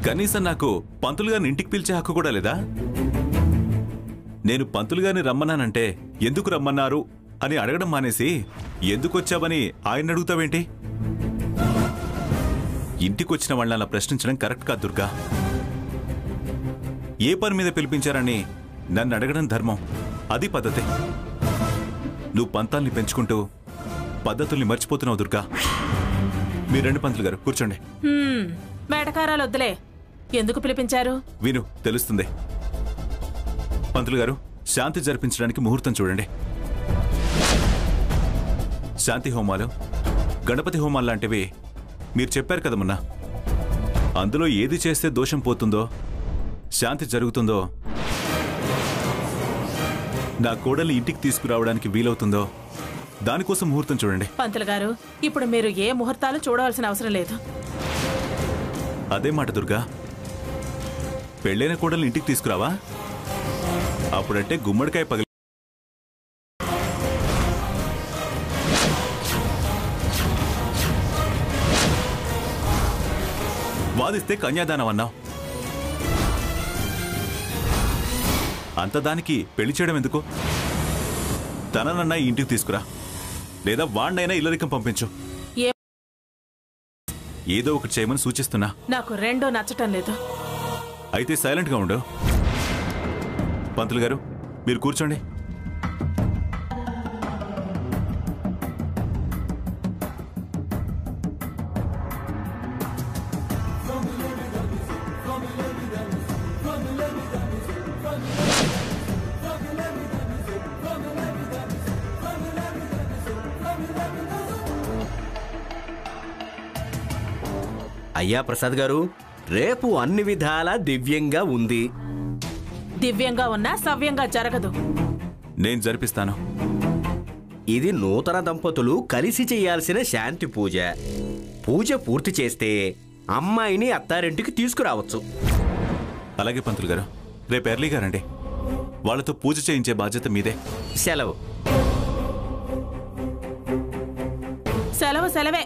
కనీసం నాకు పంతులు గారిని ఇంటికి పిలిచే హక్కు కూడా లేదా? నేను పంతులు గారిని రమ్మన్నానంటే ఎందుకు రమ్మన్నారు అని అడగడం మానేసి ఎందుకొచ్చావని ఆయన అడుగుతావేంటి? ఇంటికొచ్చిన వాళ్ళని అలా ప్రశ్నించడం కరెక్ట్ కాదు దుర్గా. ఏ పని మీద పిలిపించారని నన్ను అడగడం ధర్మం, అది పద్ధతే. నువ్వు పంతాల్ని పెంచుకుంటూ పద్ధతుల్ని మర్చిపోతున్నావు దుర్గా. మీరు రండి పంతులు గారు, కూర్చోండి. మేటకారాలు వద్దులే, ఎందుకు పిలిపించారు? విను, తెలుస్తుంది. పంతులు గారు, శాంతి జరిపించడానికి ముహూర్తం చూడండి. శాంతి హోమాలు, గణపతి హోమాలు లాంటివి మీరు చెప్పారు కదా మొన్న. అందులో ఏది చేస్తే దోషం పోతుందో, శాంతి జరుగుతుందో, నా కోడల్ని ఇంటికి తీసుకురావడానికి వీలవుతుందో దానికోసం ముహూర్తం చూడండి. పంతులు గారు, ఇప్పుడు మీరు ఏ ముహూర్తాలు చూడవలసిన అవసరం లేదు. అదే మాట దుర్గా, పెళ్ళైన కోడల్ని ఇంటికి తీసుకురావా? అప్పుడంటే గుమ్మడికాయ పగిలి వాదిస్తే కన్యాదానం అన్నావు. అంతదానికి పెళ్లి చేయడం ఎందుకు? తననన్నా ఇంటికి తీసుకురా, లేదా వాణ్ణైనా ఇల్లరికం పంపించు. ఏదో ఒకటి చేయమని సూచిస్తున్నా. నాకు రెండో నచ్చటం లేదు. అయితే సైలెంట్ గా ఉండు. పంతులు గారు, మీరు కూర్చోండి. అయ్యా ప్రసాద్ గారు, రేపు అన్ని విధాలా దివ్యంగా ఉంది. దివ్యంగా ఉన్నా సవ్యంగా జరగదు. నేను జరిపిస్తాను. ఇది నూతన దంపతులు కలిసి చేయాల్సిన శాంతి పూజ. పూజ పూర్తి చేస్తే అమ్మాయిని అత్తారింటికి తీసుకురావచ్చు. అలాగే పంతులు గారు, రేపు ఎర్లీగా రండి. వాళ్ళతో పూజ చేయించే బాధ్యత మీదే. సెలవు. సెలవు సెలవే,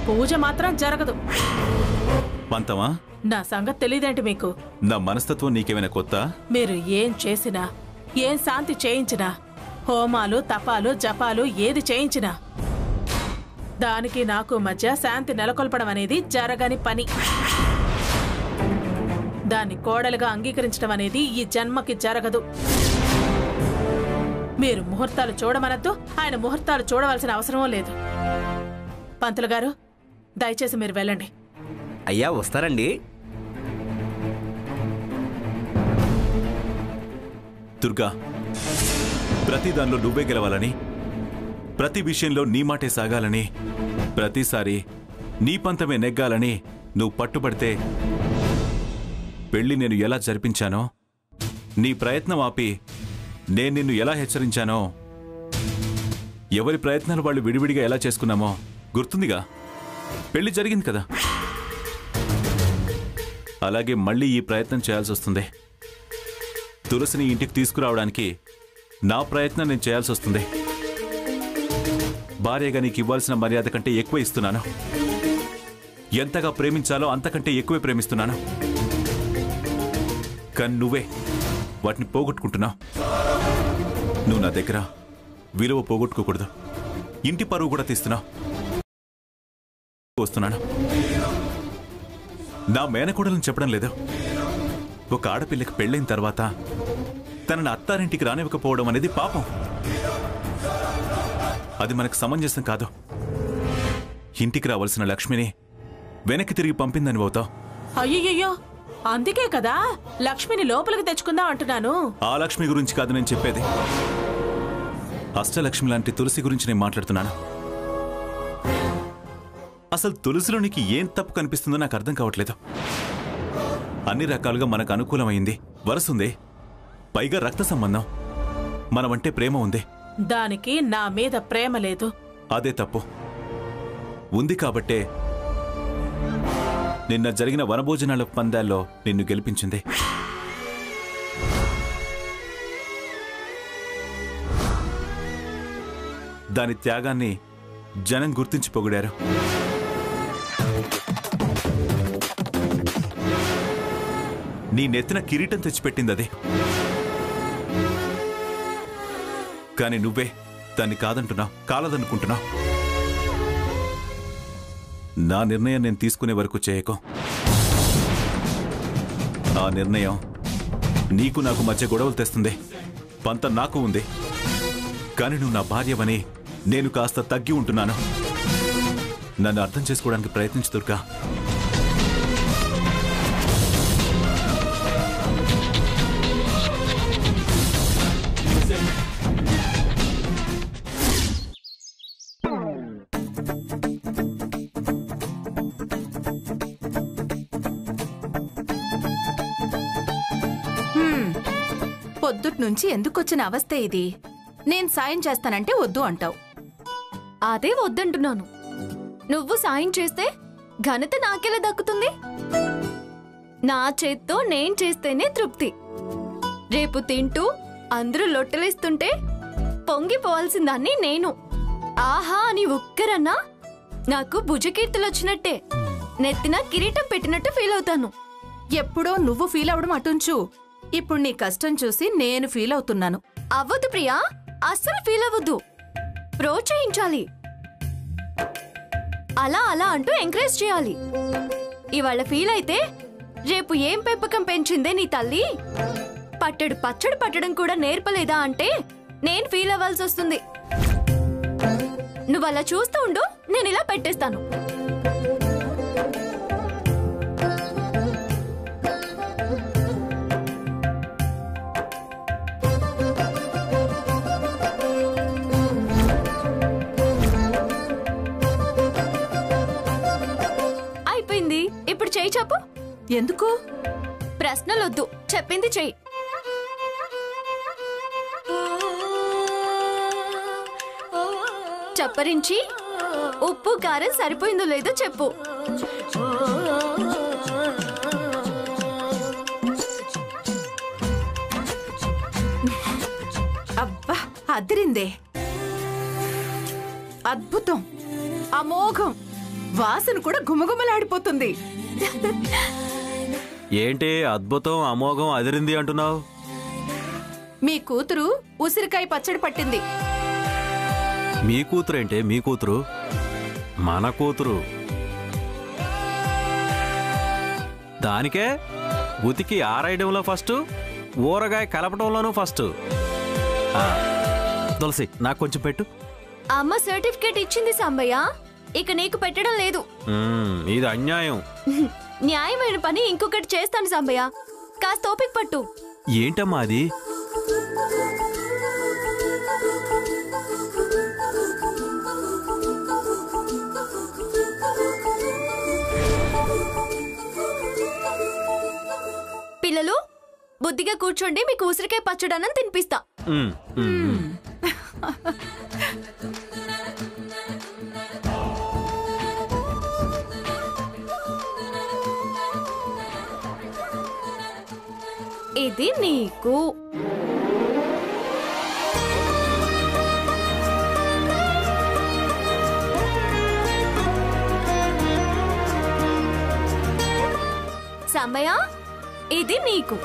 పూజ మాత్రం జరగదు. పంతమా? నా సంగతి తెలియదేంటి మీకు? నా మనస్తత్వం నీకేమైనా కొత్త? మీరు ఏం చేసినా, ఏం శాంతి చేయించినా, హోమాలు తపాలు జపాలు ఏది చేయించినా దానికి నాకు మధ్య శాంతి నెలకొల్పడం అనేది జరగని పని. దాన్ని కోడలుగా అంగీకరించడం అనేది ఈ జన్మకి జరగదు. మీరు ముహూర్తాలు చూడమనద్దు, ఆయన ముహూర్తాలు చూడవలసిన అవసరం లేదు. పంతులు గారు, దయచేసి మీరు వెళ్ళండి. అయ్యా వస్తారండి. దుర్గా, ప్రతి దానిలో నువ్వే గెలవాలని, ప్రతి విషయంలో నీ మాటే సాగాలని, ప్రతిసారి నీ పంతమే నెగ్గాలని నువ్వు పట్టుబడితే పెళ్లి నేను ఎలా జరిపించానో, నీ ప్రయత్నం ఆపి నేను నిన్ను ఎలా హెచ్చరించానో, ఎవరి ప్రయత్నాలు వాళ్ళు విడివిడిగా ఎలా చేసుకున్నామో గుర్తుందిగా? పెళ్లి జరిగింది కదా. అలాగే మళ్ళీ ఈ ప్రయత్నం చేయాల్సి వస్తుంది. తులసిని ఇంటికి తీసుకురావడానికి నా ప్రయత్నం నేను చేయాల్సి వస్తుంది. భార్యగా నీకు ఇవ్వాల్సిన మర్యాద కంటే ఎక్కువ ఇస్తున్నాను. ఎంతగా ప్రేమించాలో అంతకంటే ఎక్కువే ప్రేమిస్తున్నాను. కానీ నువ్వే వాటిని పోగొట్టుకుంటున్నావు. నువ్వు నా దగ్గర విలువ పోగొట్టుకోకూడదు. ఇంటి పరువు కూడా తీస్తున్నావు. వస్తున్నాను. నా మేనకోడలను చెప్పడం లేదు. ఒక ఆడపిల్లకి పెళ్ళైన తర్వాత తనని అత్తారింటికి రానివ్వకపోవడం అనేది పాపం. అది మనకు సమంజసం కాదు. ఇంటికి రావాల్సిన లక్ష్మిని వెనక్కి తిరిగి పంపిందని పోతావు. అయ్యయ్యో, అందుకే కదా లక్ష్మిని లోపలికి తెచ్చుకుందాం అంటున్నాను. ఆ లక్ష్మి గురించి కాదు నేను చెప్పేది. అష్టలక్ష్మి లాంటి తులసి గురించి నేను మాట్లాడుతున్నాను. అసలు తులసిలో నీకు ఏం తప్పు కనిపిస్తుందో నాకు అర్థం కావట్లేదు. అన్ని రకాలుగా మనకు అనుకూలమైంది, వరసుంది, పైగా రక్త సంబంధం, మనమంటే ప్రేమ ఉంది. దానికి నా మీద ప్రేమ లేదు. అదే తప్పు. ఉంది కాబట్టే నిన్న జరిగిన వనభోజనాల పందాల్లో నిన్ను గెలిపించింది. దాని త్యాగాన్ని జనం గుర్తించి పొగిడారు. నీ నెత్తిన కిరీటం తెచ్చిపెట్టింది అదే. కానీ నువ్వే దాన్ని కాదంటున్నావు, కాలదనుకుంటున్నావు. నా నిర్ణయం నేను తీసుకునే వరకు చేయకు. ఆ నిర్ణయం నీకు నాకు మధ్య గొడవలు తెస్తుంది. పంత నాకు ఉంది. కానీ నువ్వు నా భార్యవని నేను కాస్త తగ్గి ఉంటున్నాను. నన్ను అర్థం చేసుకోవడానికి ప్రయత్నించు దుర్గా. పొద్దుట్నుంచి ఎందుకొచ్చిన అవస్థ ఇది? నేను సాయం చేస్తానంటే వద్దు అంటావు. అదే వద్దంటున్నాను. నువ్వు సాయం చేస్తే ఘనత నాకెలా దక్కుతుంది? నా చేత్తో నేను చేస్తేనే తృప్తి. రేపు తింటూ అందరూ లొట్టలేస్తుంటే పొంగిపోవాల్సిందాన్ని నేను. ఆహా అని ఒక్కరన్నా నాకు భుజకీర్తులొచ్చినట్టే, నెత్తిన కిరీటం పెట్టినట్టు ఫీల్ అవుతాను. ఎప్పుడో నువ్వు ఫీల్ అవడం అటుంచు. ఇప్పుడు నీ కష్టం చూసి నేను ఫీల్ అవుతున్నాను. అవ్వదు ప్రియా, అస్సలు ఫీల్ అవ్వద్దు. ప్రోత్సహించాలి. అలా అలా అంటూ ఎంకరేజ్ చేయాలి. ఇవాళ ఫీల్ అయితే రేపు ఏం పెంపకం పెంచిందే నీ తల్లి, పట్టడు పచ్చడి పట్టడం కూడా నేర్పలేదా అంటే నేను ఫీల్ అవ్వాల్సి వస్తుంది. నువ్వు అలా చూస్తూ ఉండు, నేను ఇలా పెట్టేస్తాను. అయిపోయింది. ఇప్పుడు చెయ్యి చెప్పు. ఎందుకు? ప్రశ్నలొద్దు, చెప్పింది చెయ్యి. చప్పరించి ఉప్పు కారం సరిపోయిందో లేదో చెప్పు. అబ్బా, అదిరిందే. అద్భుతం, అమోఘం. వాసన కూడా గుమగుమలాడిపోతుంది. ఏంటి అద్భుతం, అమోఘం, అదిరింది అంటున్నావు? మీ కూతురు ఉసిరికాయ పచ్చడి పట్టింది. మీ కూతురేంటే? మీ కూతురు మన కూతురు. దానికే ఉతికి ఆరేయడంలో ఫస్ట్, ఊరగాయ కలపడంలోనూ ఫస్ట్. తులసి, నాకు కొంచెం పెట్టు. అమ్మ సర్టిఫికేట్ ఇచ్చింది సాంబయ్య, ఇక నీకు పెట్టడం లేదు. ఇది అన్యాయం. న్యాయమైన పని ఇంకొకటి చేస్తాను సాంబయ్య, కాస్త ఓపిక పట్టు. ఏంటమ్మా అది? పిల్లలు బుద్ధిగా కూర్చోండి, మీకు ఉసిరికాయ పచ్చడనం తినిపిస్తా. ఇది నీకు. సమయ, ఇది నీకు.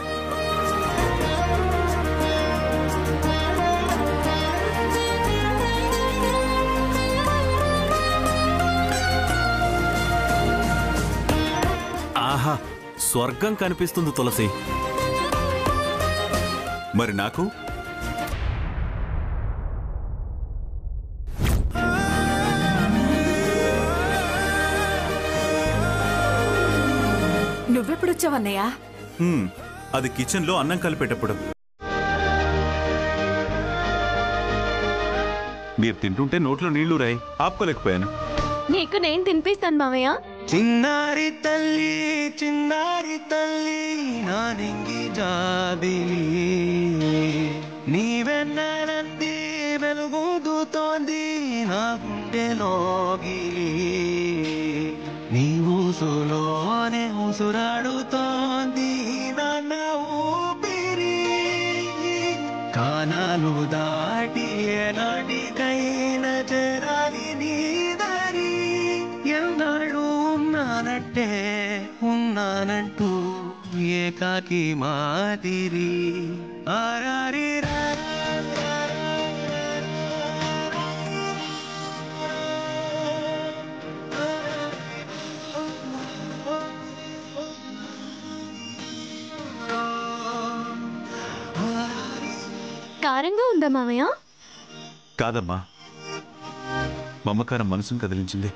ఆహా, స్వర్గం కనిపిస్తుంది తులసి. మరి నాకు? నువ్వెప్పుడొచ్చావన్నయ్యా? అది కిచెన్లో అన్నం కలిపేటప్పుడు. మీరు తింటుంటే నోట్లో నీళ్లు రాయి, ఆపుకోలేకపోయాను. నీకు నేను తినిపిస్తాను మామయ్య. చిన్నారి తల్లి, చిన్నారి తల్లి, నా నింగి జాబిలి, నీవెన్నరంది వెలుగుతోంది నా గుండెలోగిలి, నీ ఊసులోనే ఉసురాడుతోంది నాన్న ఊపిరి, కానాలు దాటి ఎలాంటికైనా చేరాలి నీ దారి, ఎన్నాడు ఉన్నానంటే ఉన్నా రానంటూ ఏకాకి మాదిరి ఆరారి కారంగా ఉందా మామయ్య? కాదమ్మా, మమ్మకారం మనసును కదిలించింది.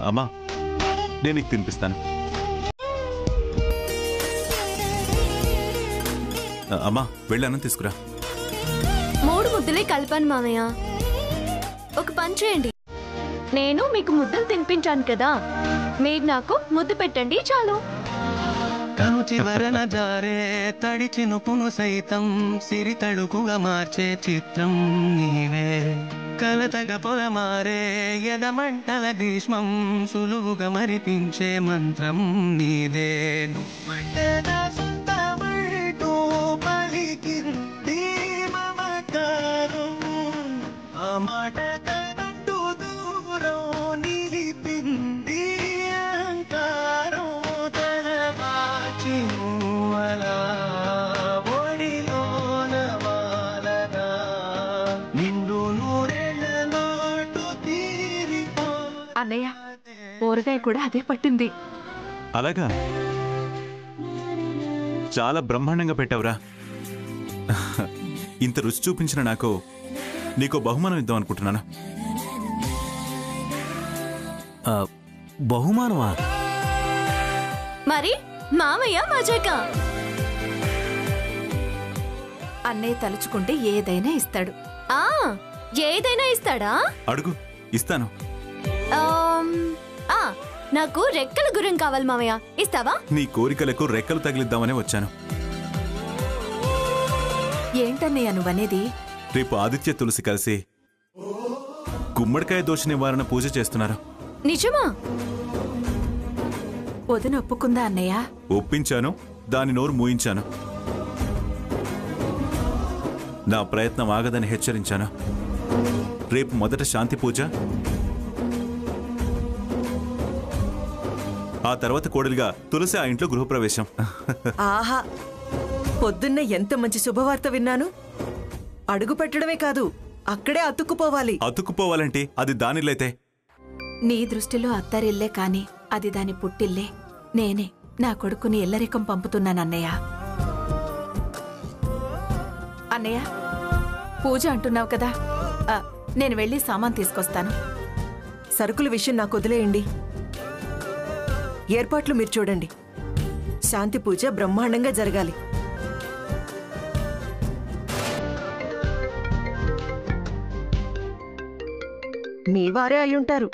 అమ్మా, నేను నీకు తినిపిస్తాను. అమ్మా, వెళ్ళి అన్నం తీసుకురా. 3 ముద్దలే కలిపాను మామయ్య. ఒక పని చేయండి, నేను మీకు ముద్దలు తినిపించాను కదా, మీరు నాకు ముద్దు పెట్టండి చాలు. కను చివరన జారే తడి చినుకును సైతం సిరి తడుకుగా మార్చే చిత్రం నీవే. కలతగా పొలమారే ఎదమంటల గ్రీష్మం సులువుగా మరిపించే మంత్రం నీదే. నువ్వంటే నా సొంతమంటూ పలికింది మమకారం, ఆ మాట కనంటూ దూరం నిలిపింది అహంకారం. అన్నయ్య, ఊరగాయ కూడా అదే పట్టింది. అలాగా? చాలా బ్రహ్మాండంగా పెట్టావురా. ఇంత రుచి చూపించిన నాకు నీకు బహుమానం ఇద్దాం అనుకుంటున్నాను. బహుమానమా? మరి మామయ్య మజాక. అన్నయ్య తలుచుకుంటే ఏదైనా ఇస్తాడు. ఏదైనా ఇస్తాడా? అడుగు, ఇస్తాను. నాకు రెక్కల గురం కావాలి మామయ్య, ఇస్తావా? నీ కోరికలకు రెక్కలు తగిలిద్దామనే వచ్చాను. ఏంటన్నయ్య నువ్వనేది? రేపు ఆదిత్య తులసి కలిసి గుమ్మడికాయ దోష నివారణ పూజ చేస్తున్నారు. నిజమా? వదిన ఒప్పుకుందా అన్నయ్య? ఒప్పించాను, దాని నోరు మూయించాను. నా ప్రయత్నం ఆగదని హెచ్చరించాను. రేపు మొదట శాంతి పూజ, ఆ తర్వాత కోడలిగా తులసి ఆ ఇంట్లో గృహప్రవేశం. ఆహా, పొద్దున్నే ఎంత మంచి శుభవార్త విన్నాను. అడుగు పెట్టడమే కాదు, అక్కడే అతుక్కుపోవాలి. అతుక్కుపోవాలంటే అది దానిలైతే. నీ దృష్టిలో అత్తారిల్లే కాని అది దాని పుట్టిల్లే. నేనే నా కొడుకుని ఎల్లరికం పంపుతున్నానన్నయ్య. అన్నయ్య, పూజ అంటున్నావు కదా, నేను వెళ్ళి సామాన్ తీసుకొస్తాను. సరుకుల విషయం నాకు వదిలేయండి. ఏర్పాట్లు మీరు చూడండి. శాంతి పూజ బ్రహ్మాండంగా జరగాలి. మీ వారే అయ్యుంటారు.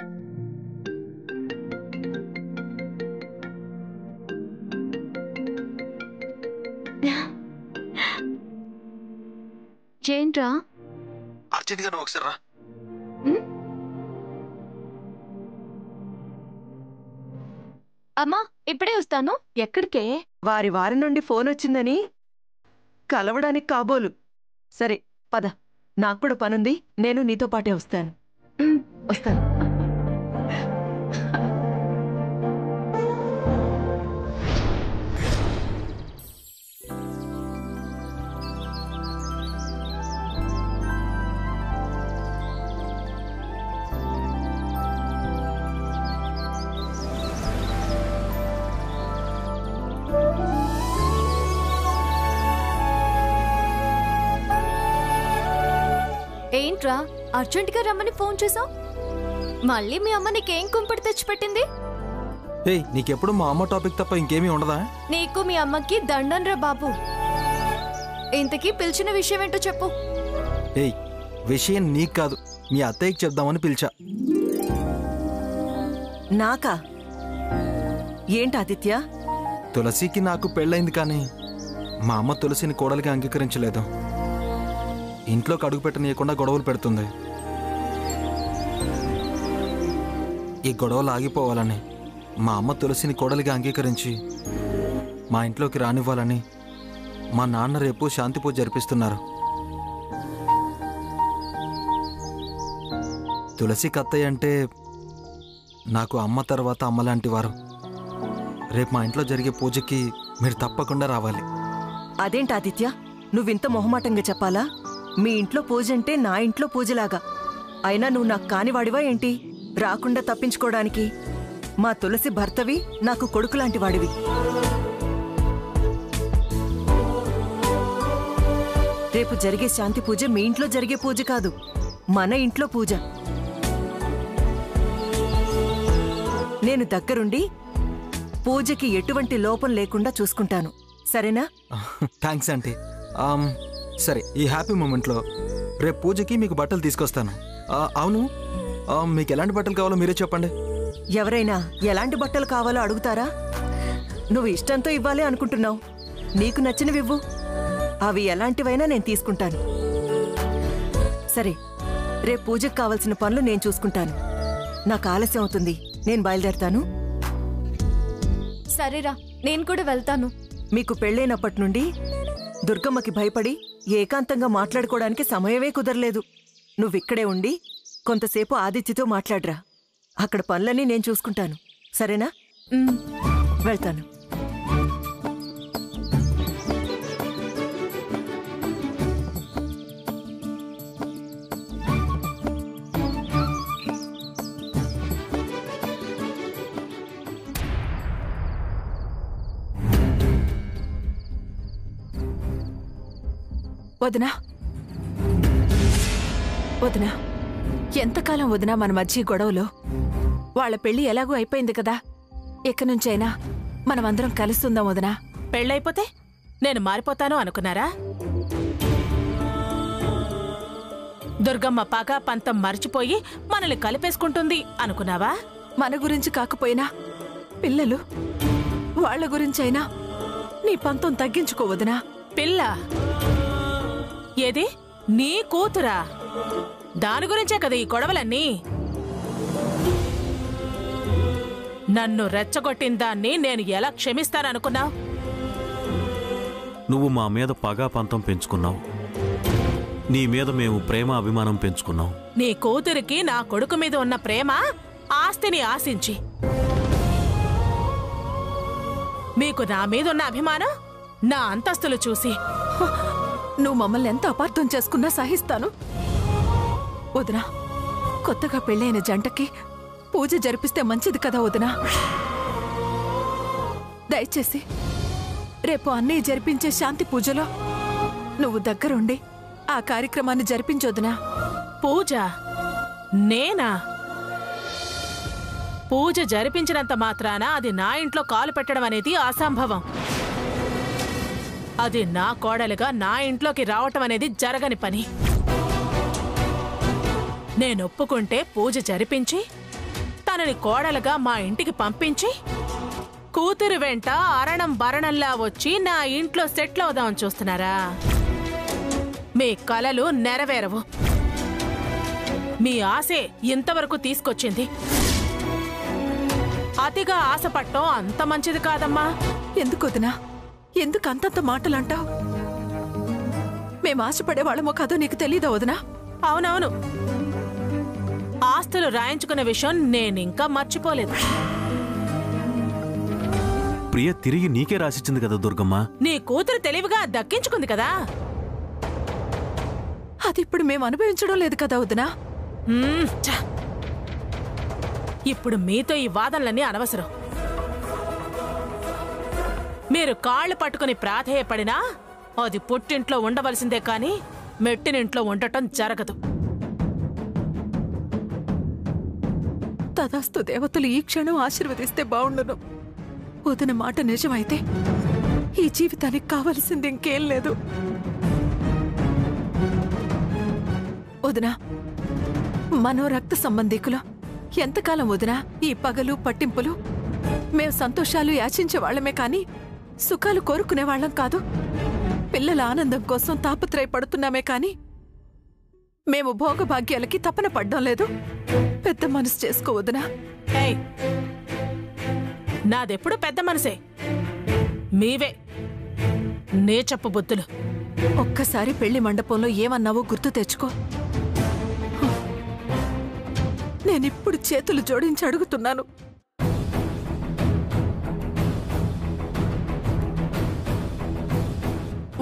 ఏంట్రా? అర్జెంట్గా నువ్వు ఒకసారి రా. అమ్మా, ఇప్పుడే వస్తాను. ఎక్కడికే? వారి నుండి ఫోన్ వచ్చిందని కలవడానికి కాబోలు. సరే పద, నాకు కూడా పనుంది. నేను నీతో పాటే వస్తాను. వస్తాను. ఏంట్రా అర్జెంట్ గా రమ్మని ఫోన్ చేసావు? మళ్ళీ మీ అమ్మ నీకేం కుంపటి తెచ్చిపెట్టింది? ఏయ్, నీకెప్పుడు మా అమ్మ టాపిక్ తప్ప ఇంకేమీ ఉండదా? నీకు మీ అమ్మకి దండన్రా బాబు. ఇంతకీ పిలిచిన విషయం ఏంటో చెప్పు. ఏయ్, విషయం నీకు కాదు, మీ అత్తయ్యకి చెప్దామని పిలిచా. నాకా? ఏంటి ఆదిత్య? తులసికి నాకు పెళ్ళైంది, కానీ మా అమ్మ తులసిని కోడలికి అంగీకరించలేదు. ఇంట్లోకి అడుగు పెట్టనీయకుండా గొడవలు పెడుతుంది. ఈ గొడవలు ఆగిపోవాలని మా అమ్మ తులసిని కోడలిగా అంగీకరించి మా ఇంట్లోకి రానివ్వాలని మా నాన్న రేపు శాంతి పూజ జరిపిస్తున్నారు. తులసి కత్తయ్య అంటే నాకు అమ్మ తర్వాత అమ్మ లాంటి వారు. రేపు మా ఇంట్లో జరిగే పూజకి మీరు తప్పకుండా రావాలి. అదేంటి ఆదిత్య, నువ్వింత మొహమాటంగా చెప్పాలా? మీ ఇంట్లో పూజ అంటే నా ఇంట్లో పూజలాగా. అయినా నువ్వు నాకు కానివాడివా ఏంటి రాకుండా తప్పించుకోవడానికి? మా తులసి భర్తవి, నాకు కొడుకులాంటి వాడివి. రేపు జరిగే శాంతి పూజ మీ ఇంట్లో జరిగే పూజ కాదు, మన ఇంట్లో పూజ. నేను దగ్గరుండి పూజకి ఎటువంటి లోపం లేకుండా చూసుకుంటాను, సరేనా? Thanks aunty. సరే, ఈ హ్యాపీ మూమెంట్లో రేపు పూజకి మీకు బట్టలు తీసుకొస్తాను. అవును, మీకు ఎలాంటి బట్టలు కావాలో మీరే చెప్పండి. ఎవరైనా ఎలాంటి బట్టలు కావాలో అడుగుతారా? నువ్వు ఇష్టంతో ఇవ్వాలి అనుకుంటున్నావు, నీకు నచ్చినవివ్వు. అవి ఎలాంటివైనా నేను తీసుకుంటాను. సరే, రేపు పూజకు కావలసిన పనులు నేను చూసుకుంటాను. నాకు ఆలస్యం అవుతుంది, నేను బయలుదేరతాను. సరేరా, నేను కూడా వెళ్తాను. మీకు పెళ్ళైనప్పటి నుండి దుర్గమ్మకి భయపడి ఏకాంతంగా మాట్లాడుకోవడానికి సమయమే కుదరలేదు. నువ్విక్కడే ఉండి కొంతసేపు ఆదిత్యతో మాట్లాడరా. అక్కడ పనులన్నీ నేను చూసుకుంటాను, సరేనా? వెళ్తాను. వదినా, వదినా, ఎంతకాలం వదినా మన మధ్య గొడవలో? వాళ్ళ పెళ్లి ఎలాగూ అయిపోయింది కదా, ఇక నుంచైనా మనమందరం కలుస్తుందాం వదినా. పెళ్ళైపోతే నేను మారిపోతాను అనుకున్నారా? దుర్గమ్మ పగ పంతం మర్చిపోయి మనల్ని కలిపేసుకుంటుంది అనుకున్నావా? మన గురించి కాకపోయినా పిల్లలు వాళ్ళ గురించైనా నీ పంతం తగ్గించుకో వదినా. పిల్ల ఏది? నీ కూతురా? దాని గురించే కదా ఈ గొడవలన్నీ. నన్ను రెచ్చగొట్టిన దాన్ని నేను ఎలా క్షమిస్తాననుకున్నావు? నువ్వు మా మీద పగా పంతం పెంచుకున్నావు, నీ మీద మేము ప్రేమ అభిమానం పెంచుకున్నాం. నీ కూతురికి నా కొడుకు మీద ఉన్న ప్రేమ ఆస్తిని ఆశించి, మీకు నా మీద ఉన్న అభిమానం నా అంతస్తులు చూసి. నువ్వు మమ్మల్ని ఎంత అపార్థం చేసుకున్నా సహిస్తాను వదినా. కొత్తగా పెళ్ళైన జంటకి పూజ జరిపిస్తే మంచిది కదా వదినా. దయచేసి రేపు అన్నయ్య జరిపించే శాంతి పూజలో నువ్వు దగ్గరుండి ఆ కార్యక్రమాన్ని జరిపించొద్దునా. పూజ? నేనా? పూజ జరిపించినంత మాత్రాన అది నా ఇంట్లో కాలు పెట్టడం అనేది అసంభవం. అది నా కోడలుగా నా ఇంట్లోకి రావటం అనేది జరగని పని. నేనొప్పుకుంటే పూజ జరిపించి తనని కోడలుగా మా ఇంటికి పంపించి కూతురు వెంట అరణం బరణంలా వచ్చి నా ఇంట్లో సెటిల్ అవుదామని చూస్తున్నారా? మీ కలలు నెరవేరవు. మీ ఆశే ఇంతవరకు తీసుకొచ్చింది. అతిగా ఆశపట్టం అంత మంచిది కాదమ్మా. ఎందుకు వదినా, ఎందుకు అంతంత మాటలంటావు? మేము ఆశపడే వాళ్ళమో కాదో నీకు తెలీదా వదినా? అవునవును, ఆస్తులు రాయించుకునే విషయం నేనింకా మర్చిపోలేదు. ప్రియ తిరిగి నీకే రాసిచ్చింది కదా దుర్గమ్మ. నీ కూతురు తెలివిగా దక్కించుకుంది కదా. అది ఇప్పుడు మేము అనుభవించడం లేదు కదా వదినా. ఇప్పుడు మీతో ఈ వాదనలన్నీ అనవసరం. మీరు కాళ్ళు పట్టుకుని ప్రాధేయపడినా అది పుట్టింట్లో ఉండవలసిందే కాని మెట్టినింట్లో ఉండటం జరగదు. తదాస్తు దేవతలు ఈ క్షణం ఆశీర్వదిస్తే బావుండును. వదిన మాట నిజమైతే ఈ జీవితానికి కావలసింది ఇంకేం లేదు. వదినా, మనో రక్త సంబంధికులు. ఎంతకాలం వదినా ఈ పగలు పట్టింపులు? మేం సంతోషాలు యాచించే వాళ్ళమే కాని సుఖాలు కోరుకునేవాళ్లం కాదు. పిల్లల ఆనందం కోసం తాపత్రయపడుతున్నామే కాని మేము భోగభాగ్యాలకి తపన పడ్డం లేదు. పెద్ద మనసు చేసుకోవద్దునా. నాదెప్పుడు పెద్ద మనసే, మీవే నీచపు బుద్ధులు. ఒక్కసారి పెళ్లి మండపంలో ఏమన్నావో గుర్తు తెచ్చుకో. నేనిప్పుడు చేతులు జోడించి అడుగుతున్నాను.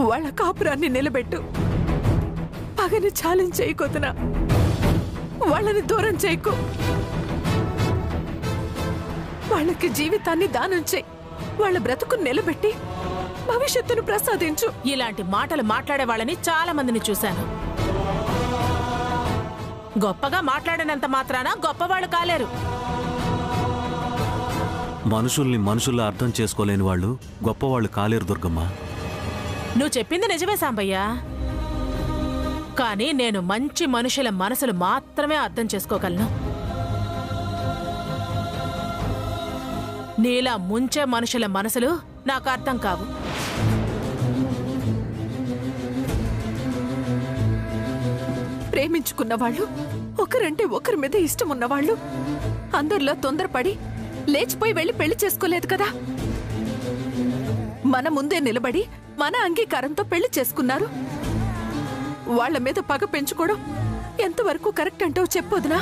వాళ్ళ కాపురాన్ని నిలబెట్టు. పగని ఛాలెంజ్ చేయకొద్దునా, వాళ్ళని దూరం చేయకు. వాళ్ళకి జీవితాన్ని దానం చేయి. వాళ్ళ బ్రతుకుని నిలబెట్టి భవిష్యత్తును ప్రసాదించు. ఇలాంటి మాటలు మాట్లాడే వాళ్ళని చాలా మందిని చూశాను. గొప్పగా మాట్లాడినంత మాత్రాన గొప్పవాళ్ళు కాలేరు. మనుషుల్ని మనుషుల్లా అర్థం చేసుకోలేని వాళ్ళు గొప్పవాళ్ళు కాలేరు దుర్గమ్మ. నువ్వు చెప్పింది నిజమే సాంబయ్య. కానీ నేను మంచి మనుషుల మనసులు మాత్రమే అర్థం చేసుకోగలను. నీలా ముంచే మనుషుల మనసులు నాకు అర్థం కావు. ప్రేమించుకున్న వాళ్ళు, ఒకరంటే ఒకరి మీద ఇష్టం ఉన్నవాళ్ళు అందరిలో తొందరపడి లేచిపోయి వెళ్లి పెళ్లి చేసుకోలేదు కదా. మన ముందే నిలబడి మన అంగీకారంతో పెళ్లి చేసుకున్నారు. వాళ్ల మీద పగ పెంచుకోవడం ఎంతవరకు కరెక్ట్ అంటావు చెప్పొద్దునా?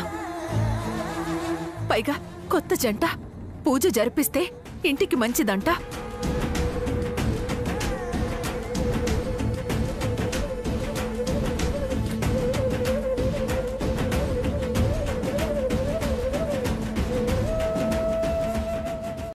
పైగా కొత్త జంట పూజ జరిపిస్తే ఇంటికి మంచిదంట.